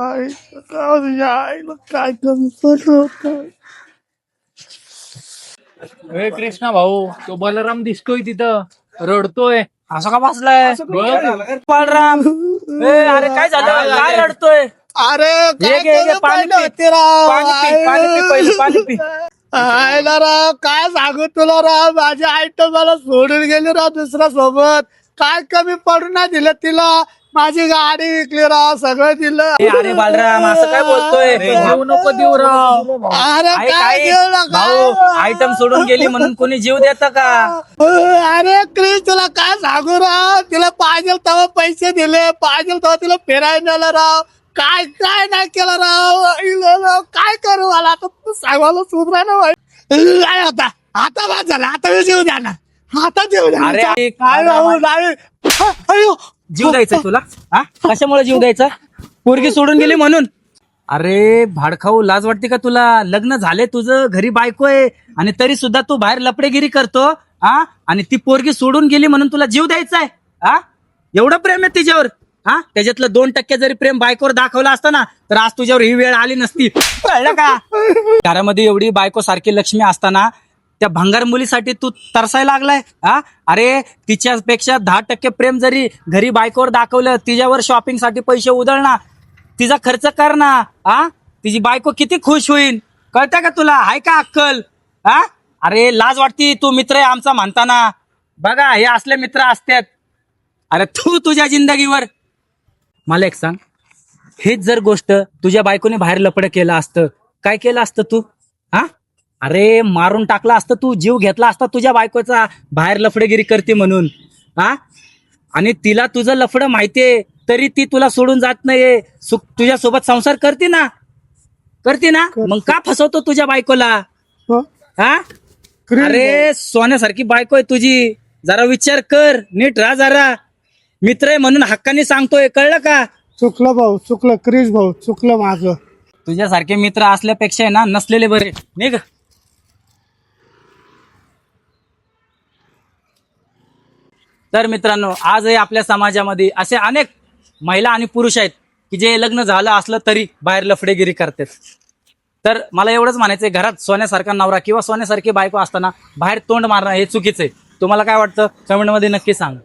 काय कमी पडलं. ए कृष्णा भाऊ, तो बलराम दिसतोय तिथं, रडतोय. असं का बसलाय बलराम? अरे काय झालं, काय रडतोय? अरे ये घे, घे, पाणी पी. होते राव. पाणी पी, पाणी पी, पहिलं पाणी पी. आयला राव, काय सांगू तुला राव, माझी आयटम मला सोडून गेली राव दुसऱ्या सोबत. काय कमी पडून नाही दिलं तिला. माझी गाडी विकली राव, सगळं दिलं. अरे बालराम, असं काय बोलतोय? जीव नको देऊ राव. अरे ऐक, काय ऐक. देऊ नका. भाऊ, आयटम सोडून गेली म्हणून कोणी जीव देतं का? अरे क्रिस, तुला काय सांगू राव, तिला पाहिजे तेव्हा पैसे दिले, पाहिजे तेव्हा तिला फिरायला नेलं राव. काय काय नाही केलं राव. काय करू मला आता, तू सांगायला सुधरा ना भाई. नाही आता, आता बाद झाला, आता मी जीव द्या ना, आता जीव द्या. अरे, ऐक, काय राहू नाही. अयो, जीव द्यायचा तुला? हा, कशामुळे जीव द्यायचा? पोरगी सोडून गेली म्हणून? अरे भाडखाऊ, लाज वाटते का तुला? लग्न झाले तुझं, घरी बायको आहे, आणि तरी सुद्धा तू बाहेर लपडेगिरी करतो. हा, आणि ती पोरगी सोडून गेली म्हणून तुला जीव द्यायचा आहे? हा, एवढं प्रेम आहे तिच्यावर? हा, त्याच्यातलं 2% जरी प्रेम बायकोवर दाखवलं असतं ना, तर आज तुझ्यावर ही वेळ आली नसती. कळलं का? घरामध्ये एवढी बायको सारखी लक्ष्मी असताना त्या भंगार मुलीसाठी तू तरसायला लागलाय? हा, अरे तिच्यापेक्षा 10% प्रेम जरी घरी बायकोवर दाखवलं, तिच्यावर शॉपिंगसाठी पैसे उधळणार, तिचा खर्च कर ना. हा, तिची बायको किती खुश होईल. कळतं का तुला? हाय का अक्कल? हा, अरे लाज वाटती. तू मित्र आहे आमचा म्हणताना. बघा, हे असले मित्र असतात. अरे तू तुझ्या जिंदगीवर मला एक सांग, हेच जर गोष्ट तुझ्या बायकोने बाहेर लपडं केलं असतं, काय केलं असतं तू? हा, अरे मारून टाकला असतं तू, जीव घेतला असता तुझ्या बायकोचा, बाहेर लफडेगिरी करते म्हणून. हा, आणि तिला तुझं लफडं माहितीये, तरी ती तुला सोडून जात नाहीये. तुझ्या सोबत संसार करते ना, करते ना, मग का फसवतो तुझ्या बायकोला? हा, अरे सोन्यासारखी बायको आहे तुझी, जरा विचार कर, नीट राहा जरा. मित्र आहे म्हणून हक्काने सांगतोय, कळलं का? चुकलं भाऊ, चुकलं क्रिस भाऊ, चुकलं माझं. तुझ्यासारखे मित्र असल्यापेक्षा आहे ना, नसलेले बरे. निघ. तर मित्रांनो, आजही आपल्या समाजामध्ये असे अनेक महिला आणि पुरुष आहेत की जे लग्न झालं असलं तरी बाहेर लफडेगिरी करतात. तर मला एवढंच म्हणायचंय, घरात सोन्यासारखा नवरा किंवा सोन्यासारखी बायको असताना बाहेर तोंड मारणं हे चुकीचं आहे. तुम्हाला काय वाटतं? कमेंटमध्ये नक्की सांग.